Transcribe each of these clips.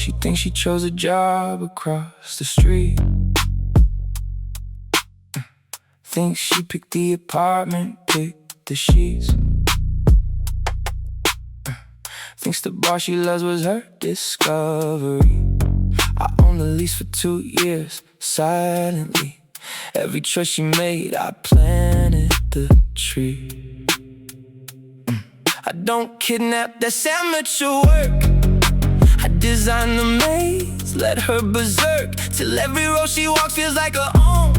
She thinks she chose a job across the street. Thinks she picked the apartment, picked the sheets. Thinks the bar she loves was her discovery. I owned the lease for 2 years, silently. Every choice she made, I planted the tree. I don't kidnap, that's amateur work. I design the maze, let her berserk, till every road she walks feels like her own.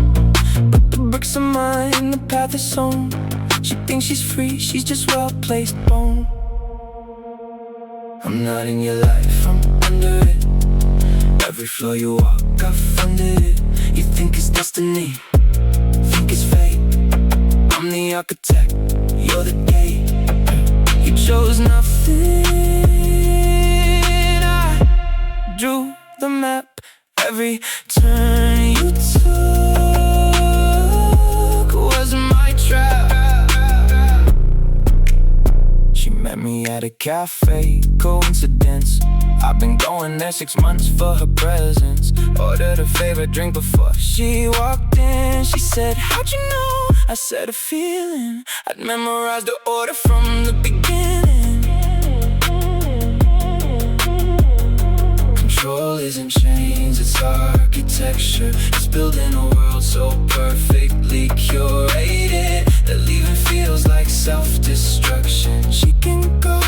But the bricks are mine, the path is sown. She thinks she's free, she's just well-placed bone. I'm not in your life, I'm under it. Every floor you walk, I funded it. You think it's destiny, think it's fate. I'm the architect, you're the gate. You chose nothing, I drew the map. Every turn you took was my trap. She met me at a cafe, coincidence. I've been going there 6 months for her presence. Ordered her favorite drink before she walked in. She said, how'd you know? I said, a feeling. I'd memorized the order from the beginning. Control isn't chains, it's architecture. It's building a world so perfectly curated that leaving feels like self-destruction. She can go,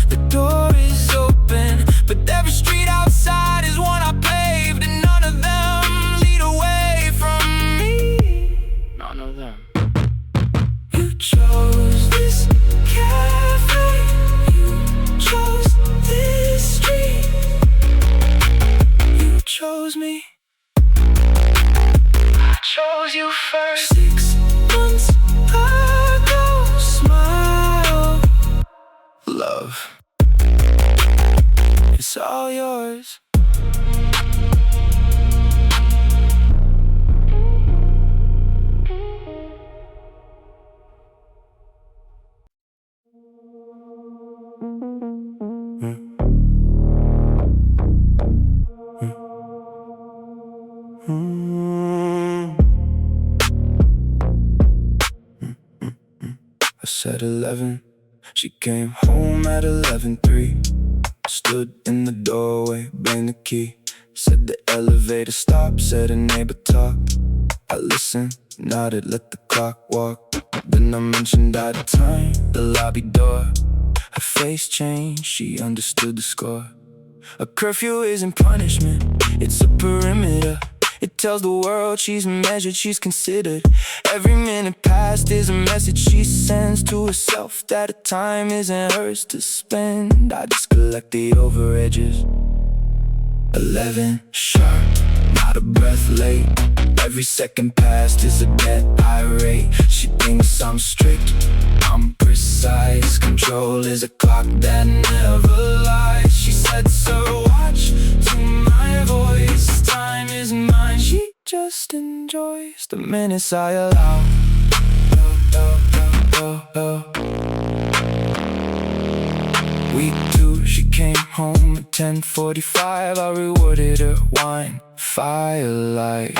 the door is open, but every street outside is one I paved, and none of them lead away from me. None of them. You chose this cafe, you chose this street. You chose me, I chose you first. 6 months ago, smile, love, it's all yours. I said 11. She came home at 11:03. Stood in the doorway, banged the key. Said the elevator stopped, said a neighbor talked. I listened, nodded, let the clock walk. Then I mentioned out of time, the lobby door. Her face changed, she understood the score. A curfew isn't punishment, it's a perimeter. It tells the world she's measured, she's considered. Every minute past is a message she sends to herself, that her time isn't hers to spend. I just collect the over edges. 11 sharp, not a breath late. Every second past is a debt irate. She thinks I'm strict, I'm precise. Control is a clock that never lies. She said, sir, watch to my voice. Time is mine, she just enjoys the minutes I allow. Week 2, she came home at 10:45. I rewarded her wine, firelight.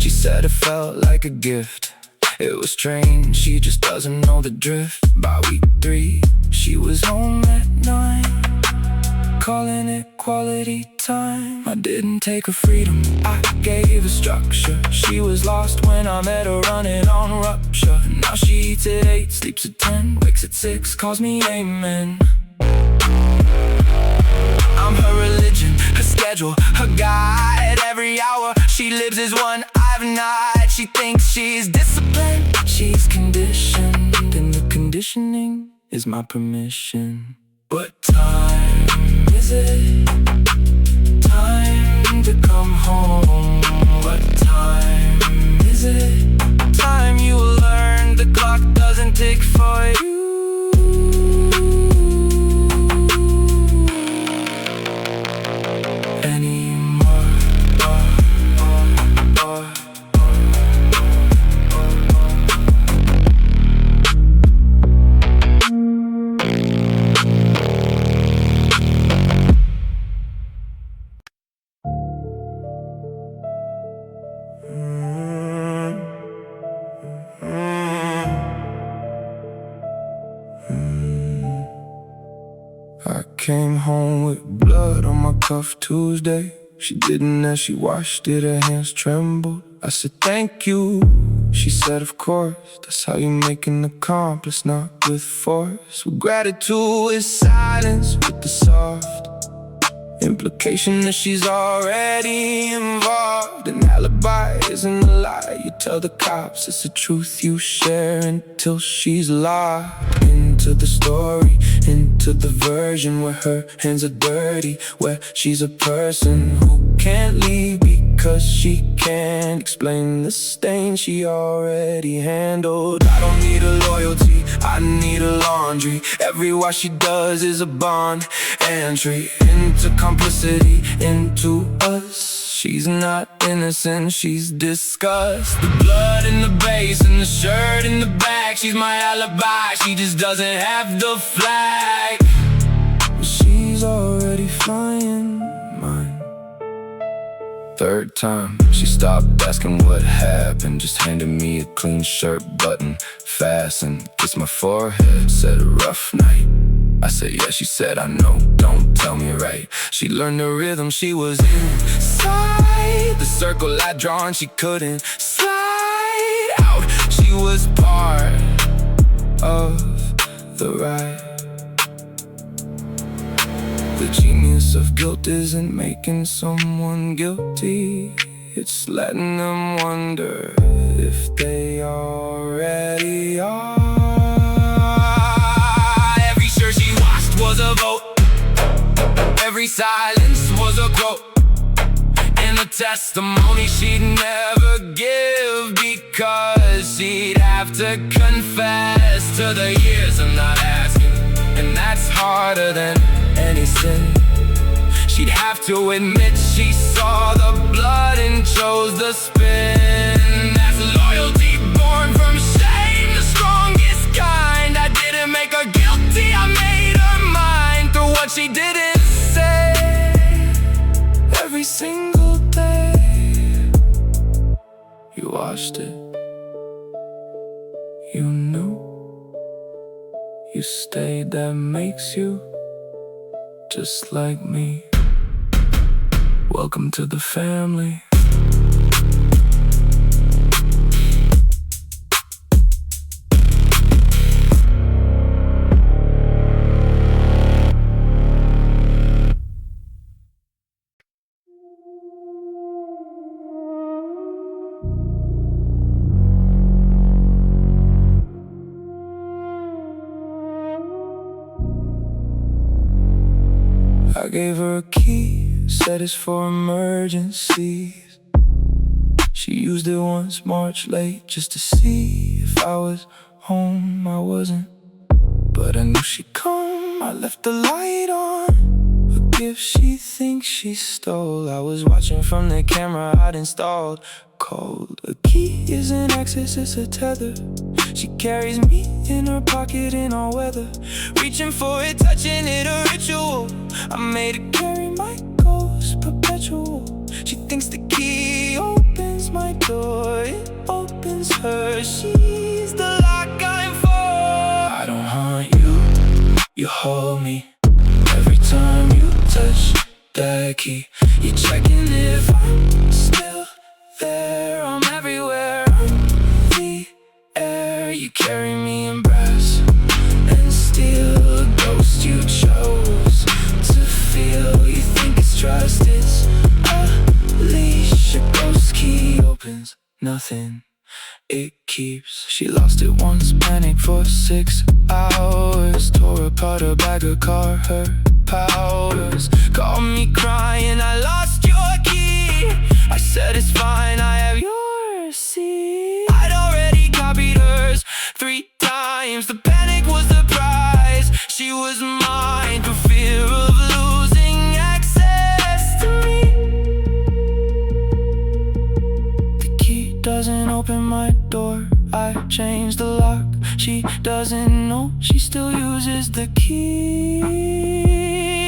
She said it felt like a gift. It was strange, she just doesn't know the drift. By week 3, she was home at 9, calling it quality time. I didn't take her freedom, I gave her structure. She was lost when I met her running on rupture. Now she eats at 8, sleeps at 10, wakes at 6, calls me amen. I'm her religion, her schedule, her guide. Every hour she lives is one I've not. She thinks she's disciplined, she's conditioned, and the conditioning is my permission. But time, is it time to come home? What time is it? Time you will learn the clock doesn't tick for you. came home with blood on my cuff Tuesday. She didn't as she washed it, her hands trembled. I said thank you, she said of course. That's how you make an accomplice, not with force. With gratitude is silence with the soft implication that she's already involved. An alibi isn't a lie, you tell the cops. It's the truth you share until she's locked into the story, into the version where her hands are dirty, where she's a person who can't leave because she can't explain the stain she already handled. I don't need a loyalty, I need a laundry. Every wash she does is a bond entry into complicity, into us. She's not innocent, she's disgust. The blood in the base and the shirt in the back. She's my alibi, she just doesn't have the flag. She's already flying mine. Third time, she stopped asking what happened, just handed me a clean shirt button, fastened, kissed my forehead, said a rough night. I said yeah, she said I know, don't tell me right. She learned the rhythm, she was inside the circle I'd drawn, she couldn't slide out. She was part of the ride. The genius of guilt isn't making someone guilty, it's letting them wonder if they already are. Every shirt she washed was a vote, every silence was a quote, and a testimony she'd never give, because she'd have to confess to the years of not asking, and that's harder than any sin. She'd have to admit she saw the blood and chose the spin. That's loyalty born from shame, the strongest kind. I didn't make her guilty, I made her mine through what she didn't say. Every single day you watched it, you knew, you stayed, that makes you just like me. Welcome to the family. I gave her a key, said it's for emergencies. She used it once, March late, just to see if I was home. I wasn't, but I knew she'd come. I left the light on, a gift she thinks she stole. I was watching from the camera I'd installed. Cold, a key isn't access, it's a tether. She carries me in her pocket in all weather, reaching for it, touching it, a ritual. I made her carry my ghost, perpetual. She thinks the key opens my door, it opens her. She's the lock I'm for. I don't haunt you, you hold me. Every time you touch that key, you're checking if I'm still there. I'm everywhere, I'm the air. You carry me in brass and steel, a ghost you chose to feel. You think it's trust, it's a leash. A ghost key opens nothing, it keeps. She lost it once, panicked for 6 hours, tore apart her bag, her car, her powers. Called me crying, I lost your key. I said it's fine, I have yours, see. I'd already copied hers 3 times, the panic was the prize. She was mine for fear of losing access to me. The key doesn't open my door, I changed the lock. She doesn't know, she still uses the key.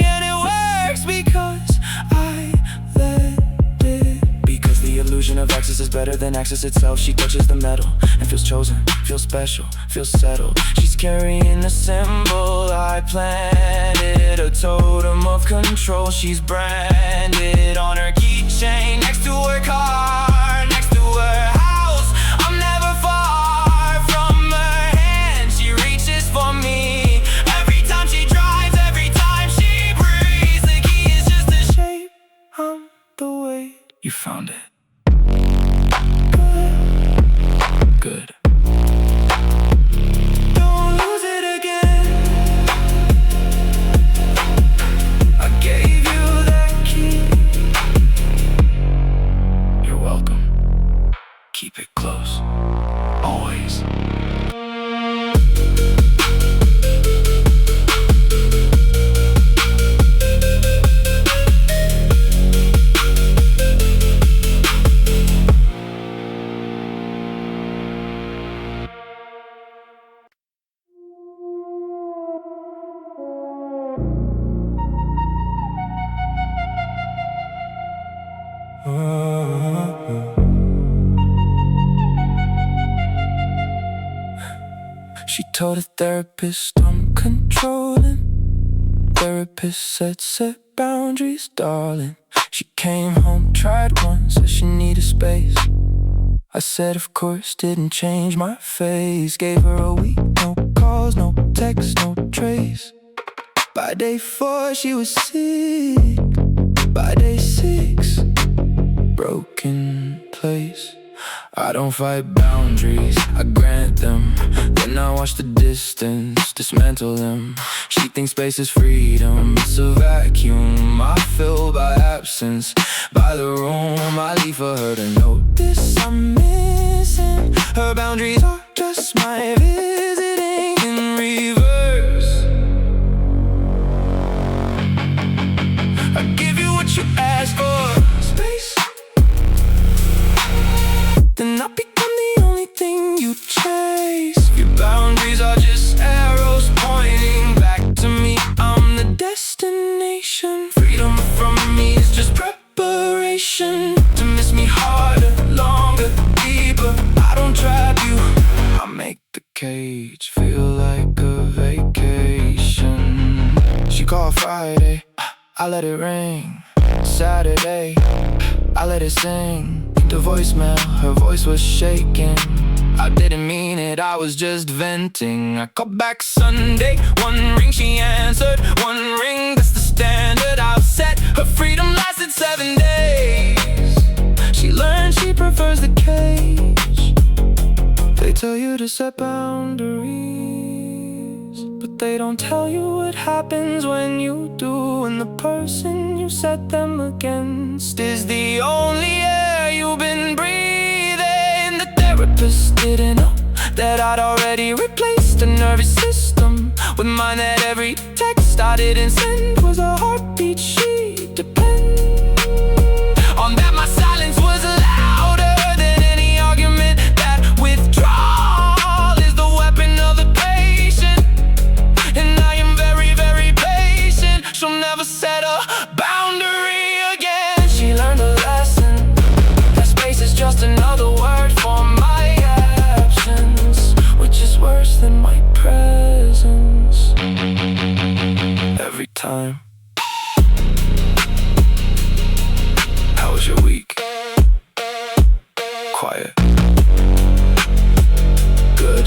And it works because I let it, because the illusion illusion of access is better than access itself. She touches the metal and feels chosen, feels special, feels settled. She's carrying a symbol I planted, a totem of control. She's branded on her keychain, next to her car, next to her house. I'm never far from her hand. She reaches for me every time she drives, every time she breathes. The key is just a shape. I'm the way you found it. Good. Don't lose it again. I gave you that key. You're welcome. Keep it close. Always. She told a therapist I'm controlling. Therapist said set boundaries, darling. She came home, tried once, said she needed space. I said of course, didn't change my face. Gave her a week, no calls, no texts, no trace. By day 4 she was sick. By day 6, broken place. I don't fight boundaries, I grant them. Then I watch the distance, dismantle them. She thinks space is freedom, it's a vacuum. I fill by absence, by the room I leave for her to notice I'm missing. Her boundaries are just my visiting in reverse. I give you what you ask for, space. Then I become the only thing you chase. Your boundaries are just arrows pointing back to me. I'm the destination. Freedom from me is just preparation to miss me harder, longer, deeper. I don't trap you, I make the cage feel like a vacation. She called Friday, I let it ring. Saturday, I let it sing. The voicemail, her voice was shaking. I didn't mean it, I was just venting. I called back Sunday, 1 ring she answered. 1 ring, that's the standard I've set. Her freedom lasted 7 days. She learned she prefers the cage. They tell you to set boundaries, but they don't tell you what happens when you do. And the person you set them against is the only air you've been breathing. The therapist didn't know that I'd already replaced a nervous system with mine. That every text I didn't send was a heartbeat she'd depend on. That my silence was louder than any argument. That withdrawal is the weapon of the patient. And I am very, very patient. She'll never set a boundary again. She learned a lesson, that space is just another word for my absence, which is worse than my presence. Every time. How was your week? Quiet. Good.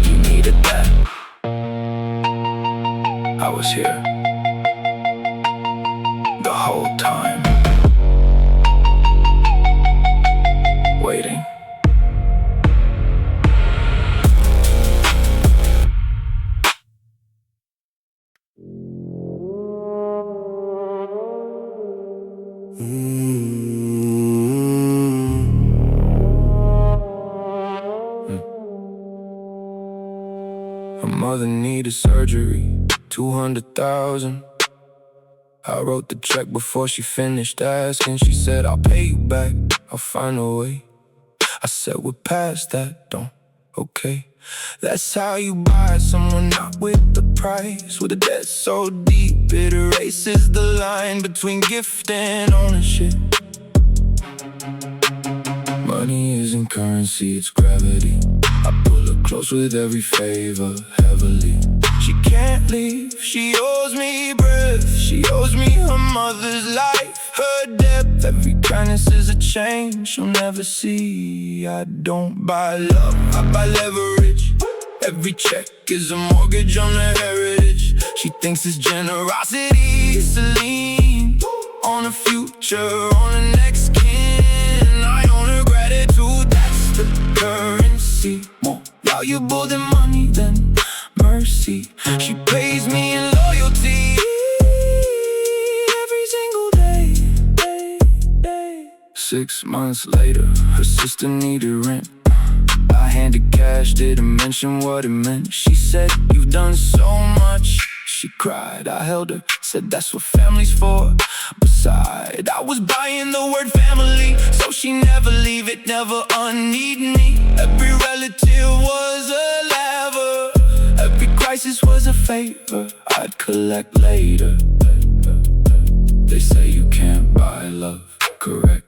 You needed that. I was here the whole time, waiting. Her mother needed surgery, 200,000. I wrote the check before she finished asking. She said, I'll pay you back, I'll find a way. I said, we're past that, don't, okay. That's how you buy someone not with the price. With a debt so deep it erases the line between gift and ownership. Money isn't currency, it's gravity. I pull her close with every favor, heavily. She can't leave, she owes me breath. She owes me her mother's life, her depth. Every kindness is a chain she'll never see. I don't buy love, I buy leverage. Every check is a mortgage on her heritage. She thinks it's generosity, it's a lien on her future, on her next kin. I own her gratitude, that's the currency. More valuable than money, than mercy. She pays me in loyalty every single day. 6 months later, her sister needed rent. I handed cash, didn't mention what it meant. She said, "You've done so much." She cried, I held her, said that's what family's for. Beside, I was buying the word family, so she never leave it, never unneed me. Every relative was a laver, every crisis was a favor I'd collect later. They say you can't buy love, correct?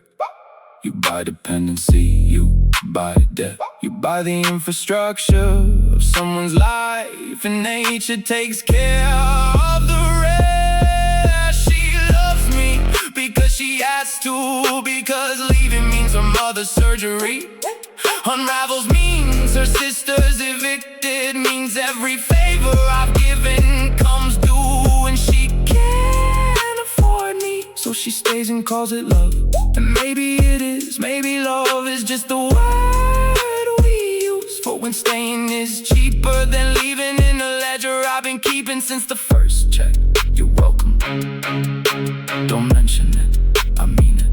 You buy dependency, you buy debt. You buy the infrastructure of someone's life, and nature takes care of the rest. She loves me because she has to, because leaving means her mother's surgery. Unravels means her sister's evicted, means every favor I've given comes due, and she can't afford me, so she stays and calls it love. And maybe it is, maybe love is just the word we use for when staying is cheaper than leaving in a ledger I've been keeping since the first check. You're welcome, don't mention it, I mean it,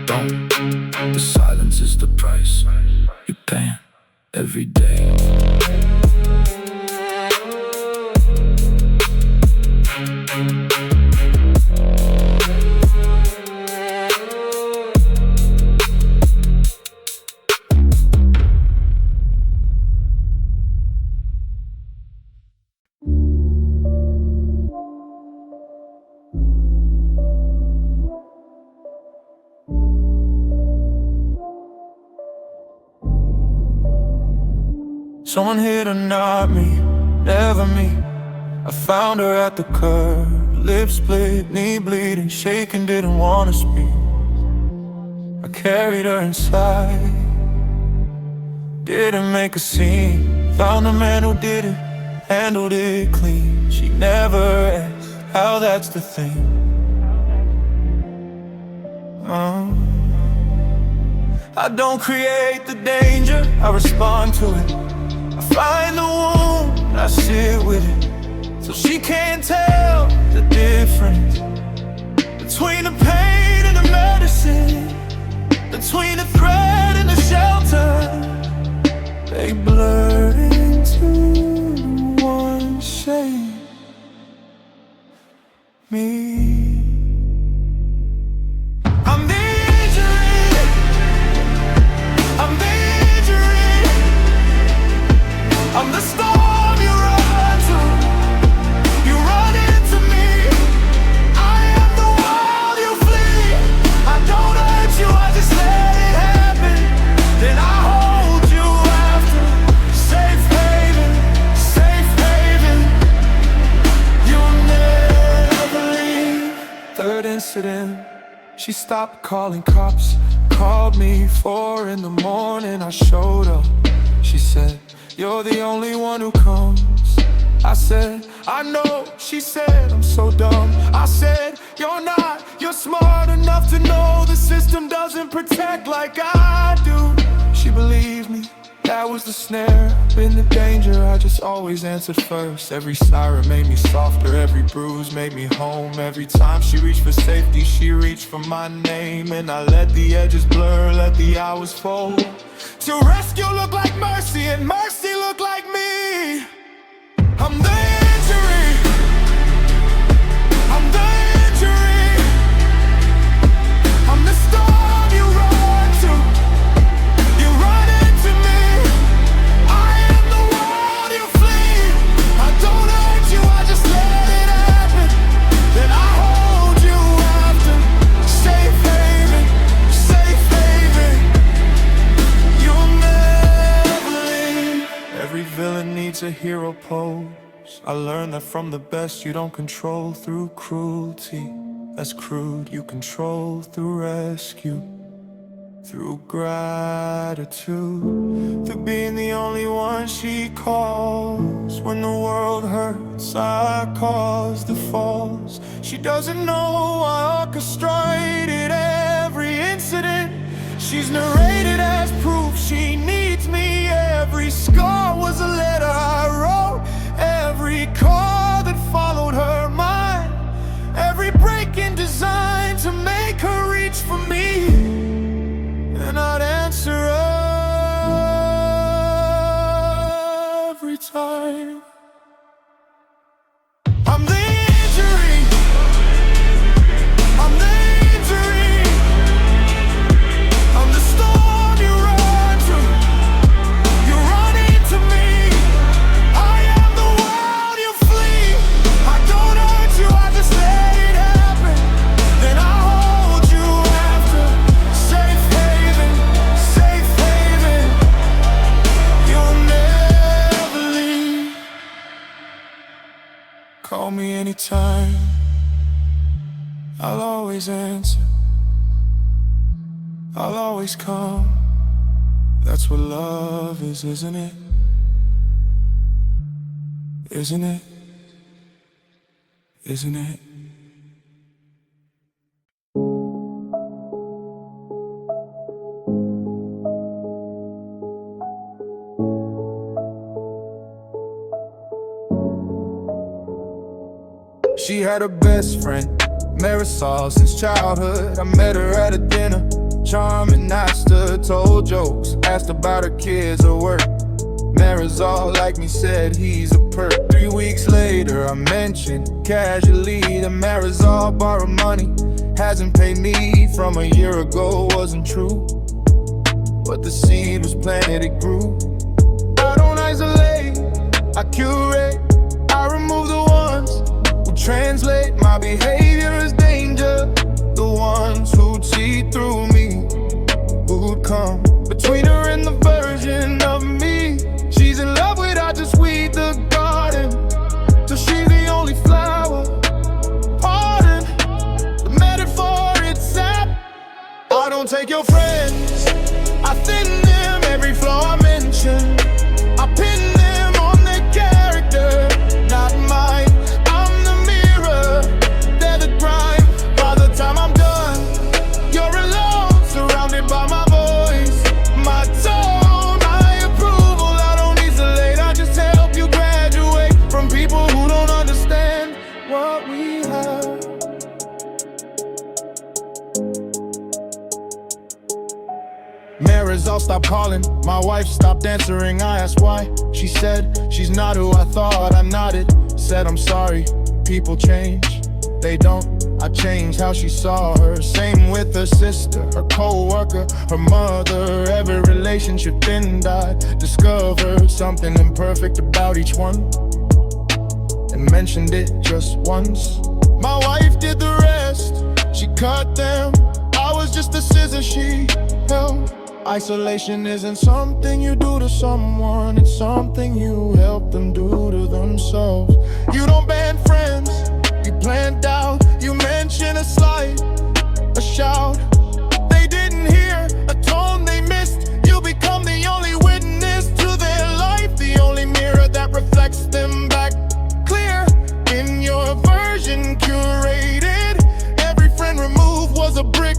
don't. The silence is the price you're paying every day. Someone hit her, not me, never me. I found her at the curb, lips split, knee bleeding, shaking, didn't wanna speak. I carried her inside, didn't make a scene. Found a man who did it, handled it clean. She never asked how, that's the thing. I don't create the danger, I respond to it. I find the wound, I sit with it, so she can't tell the difference between the pain and the medicine, between the thread and the shelter. They blur into one shape, me. I'm the injury, I'm the injury, I'm the storm you run to, you run into me. I am the wall you flee. I don't hurt you, I just let it happen. Then I hold you after. Safe haven, safe haven. You'll never leave. Third incident, she stopped calling cops, called me 4 in the morning. I showed up, she said, "You're the only one who comes." I said, "I know." She said, "I'm so dumb." I said, "You're not, you're smart enough to know the system doesn't protect like I do." She believed me, that was the snare. Been the danger, I just always answered first. Every siren made me softer, every bruise made me home. Every time she reached for safety, she reached for my name. And I let the edges blur, let the hours fold. To rescue look like mercy, and mercy look like me. I'm the injury, I'm the injury, I'm the storm you run to, you run into me. I am the wall you flee. I don't hurt you, I just let it happen. Then I hold you after. Safe haven, it's a hero pose. I learned that from the best you don't control through cruelty. That's crude, you control through rescue, through gratitude, through being the only one she calls. When the world hurts, I cause the falls. She doesn't know I orchestrated every incident. She's narrated as proof she needs me. Every scar was a letter I wrote, every call that followed her mind, every break in design to make her reach for me. And I'd answer every time. I'm the injury, I'm the injury, I'm the storm you run to, you run into me. I am the world you flee. I don't hurt you, I just let it happen. Then I hold you after. Safe haven, safe haven. You'll never leave. Call me anytime, I'll always answer, I'll always come. That's what love is, isn't it? Isn't it? Isn't it? She had a best friend, Marisol, since childhood. I met her at a dinner, charming, asked her, told jokes, asked about her kids or work. Marisol, like me, said he's a perk. 3 weeks later, I mentioned casually that Marisol borrowed money, hasn't paid me from a year ago. Wasn't true, but the seed was planted, it grew. I don't isolate, I curate, I remove the ones who translate my behavior as danger, the ones who'd see through me, who'd come between her and the version of me. She's in love with, I just weed the garden till she's the only flower. Pardon the metaphor, it's sap. I don't take your friends, I thin them, every flaw I mention, I pin them on their character, not mine. I'm the mirror, they're the grime. By the time I'm done, you're alone, surrounded by my voice, my tone, my approval. I don't isolate, I just help you graduate from people who don't understand what we have. Marisol stopped calling, my wife stopped answering. I asked why, she said she's not who I thought. I nodded, said I'm sorry, people change, they don't. I changed how she saw her, same with her sister, her co-worker, her mother. Every relationship then died, discovered something imperfect about each one, and mentioned it just once. My wife did the rest, she cut them, I was just the scissors she held. Isolation isn't something you do to someone, it's something you help them do to themselves. You don't ban friends, you plant doubt, you mention a slight, a shout. They didn't hear, a tone they missed. You become the only witness to their life, the only mirror that reflects them back clear. In your version curated, every friend removed was a brick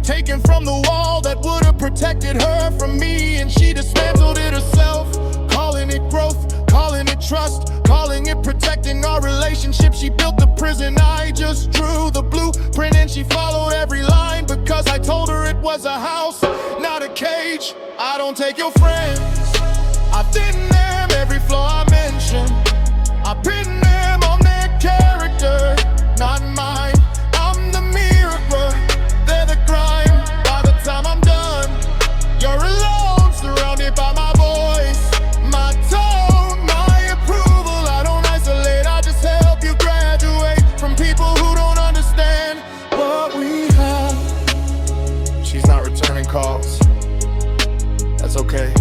taken from the wall that would have protected her from me, and she dismantled it herself, calling it growth, calling it trust, calling it protecting our relationship. She built the prison, I just drew the blueprint, and she followed every line because I told her it was a house, not a cage. I don't take your friends, I thin them, every flaw I mention, I pin them on their character, not mine. I'm the mirror, they're the grime. By the time I'm done, you're alone, surrounded by my voice, my tone, my approval. I don't isolate, I just help you graduate from people who don't understand what we have. She's not returning calls, that's okay.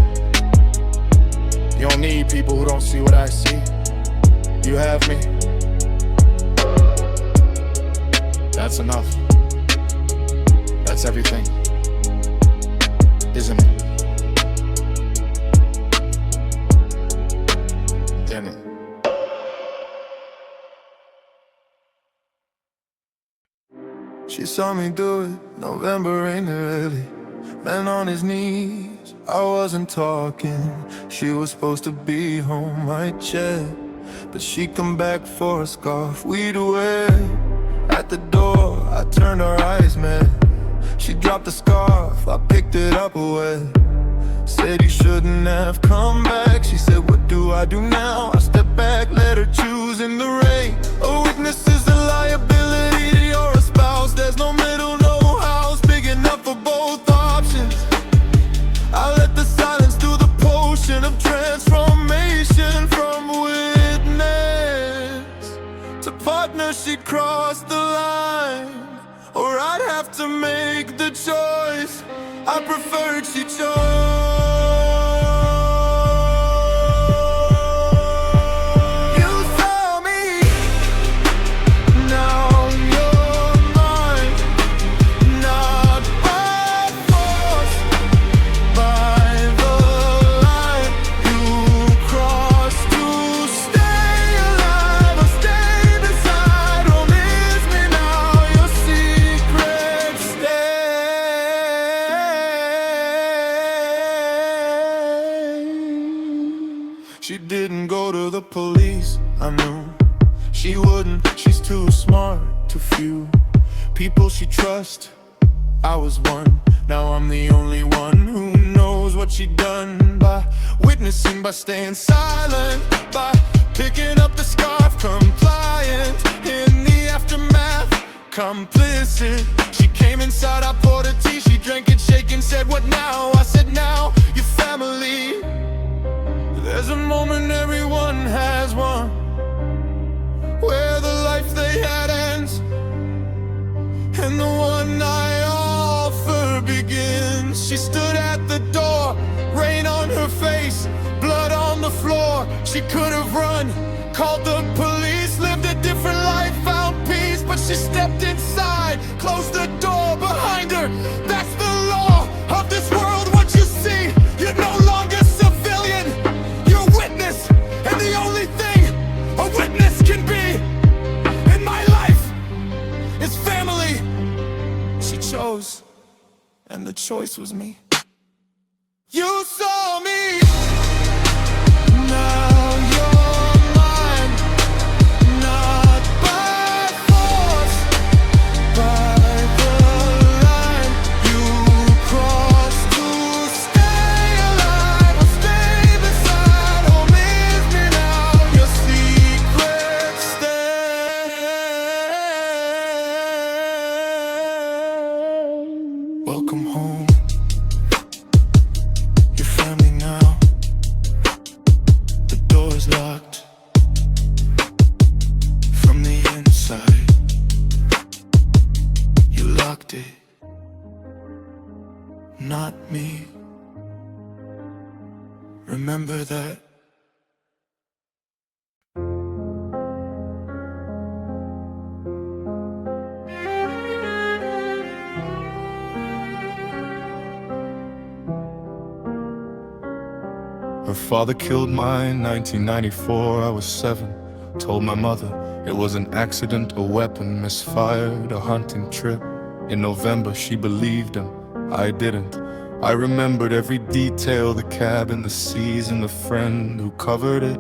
You don't need people who don't see what I see. You have me. That's enough. That's everything, isn't it? Isn't it? She saw me do it, November rain early. Man on his knees, I wasn't talking. She was supposed to be home, I checked, but she come back for a scarf we'd wear. At the door, I turned, our eyes met. She dropped the scarf, I picked it up away. Said you shouldn't have come back. She said, what do I do now? I stepped back, let her choose in the rain. A witness is a liability to your spouse. There's no middle, no house big enough for both options. I let the silence do the potion of transformation. From witness to partner, she'd cross the line, or I'd have to make the choice. I preferred she chose. She didn't go to the police, I knew she wouldn't. She's too smart, too few people she trusts. I was one, now I'm the only one who knows what she done. By witnessing, by staying silent, by picking up the scarf, compliant. In the aftermath, complicit. She came inside, I poured her tea. She drank it, shaking, said, what now? I said, now, your family. There's a moment, everyone has one, where the life they had ends, and the one I offer begins. She stood at the door, rain on her face, blood on the floor. She could have run, called the police, lived a different life, found peace. But she stepped inside, closed the door behind her. That's the law of this world. What you see, you're no longer civilian. You're witness, and the only thing a witness can be in my life is family. She chose, and the choice was me. You saw me, now you're mine. Not by force, by the line you crossed to stay alive or stay beside. Home is me now, your secret stay. Welcome home, your family now. The door's locked from the inside. You locked it, not me. Remember that. Her father killed mine, 1994, I was 7. Told my mother it was an accident, a weapon misfired, a hunting trip. In November she believed him, I didn't. I remembered every detail, the cabin, the season, the friend who covered it.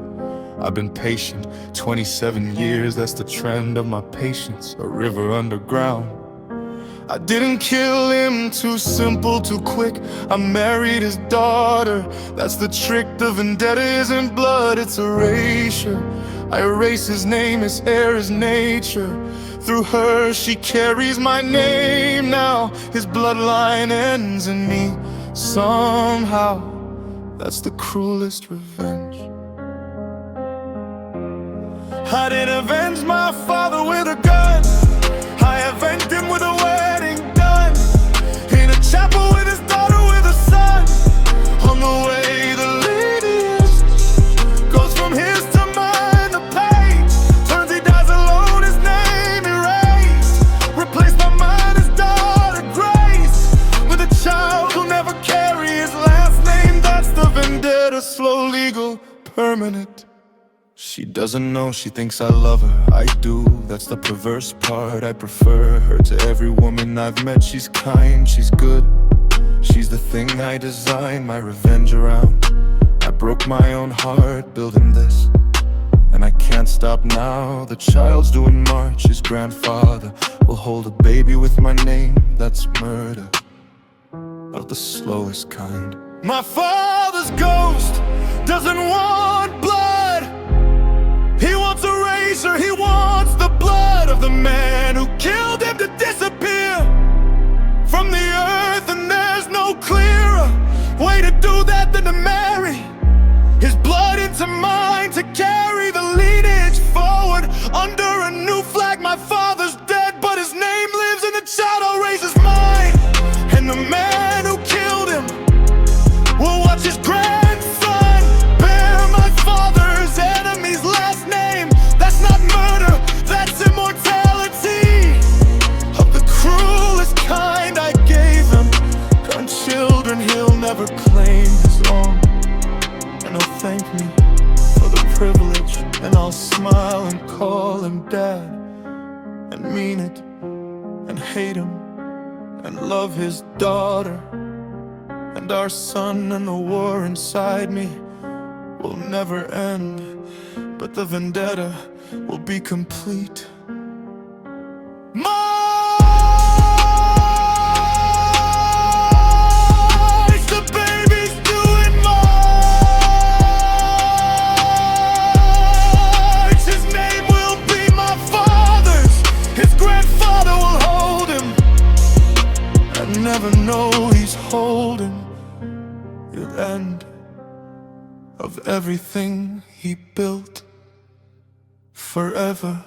I've been patient, 27 years, that's the trend of my patience, a river underground. I didn't kill him, too simple, too quick. I married his daughter. That's the trick, the vendetta isn't blood, it's erasure. I erase his name, his air, his nature. Through her, she carries my name now. His bloodline ends in me somehow. That's the cruelest revenge. I didn't avenge my father with a gun. I avenged him with a wedding done, in a chapel with his daughter, with a son. On the way, the latest permanent. She doesn't know, she thinks I love her. I do, that's the perverse part. I prefer her to every woman I've met. She's kind, she's good. She's the thing I design my revenge around. I broke my own heart building this, and I can't stop now. The child's doing March, his grandfather will hold a baby with my name. That's murder of the slowest kind. My father's ghost doesn't want blood. He wants a razor, he wants the blood of the man who killed him to disappear from the earth. And there's no clearer way to do that than to marry his blood into mine, to carry the lineage forward under a new flag. My father's dead, but his name lives, and the child I'll raise is mine. And the man who killed him will watch his grandson bear my father's enemy's last name. That's not murder, that's immortality of the cruelest kind. I gave him grandchildren he'll never claim his own, and he'll thank me for the privilege, and I'll smile and call him dad, and mean it, and hate him, and love his daughter and our son. And the war inside me will never end, but the vendetta will be complete. The baby's doing March. His name will be my father's. His grandfather will hold him. I never know he's holding the end of everything he built forever.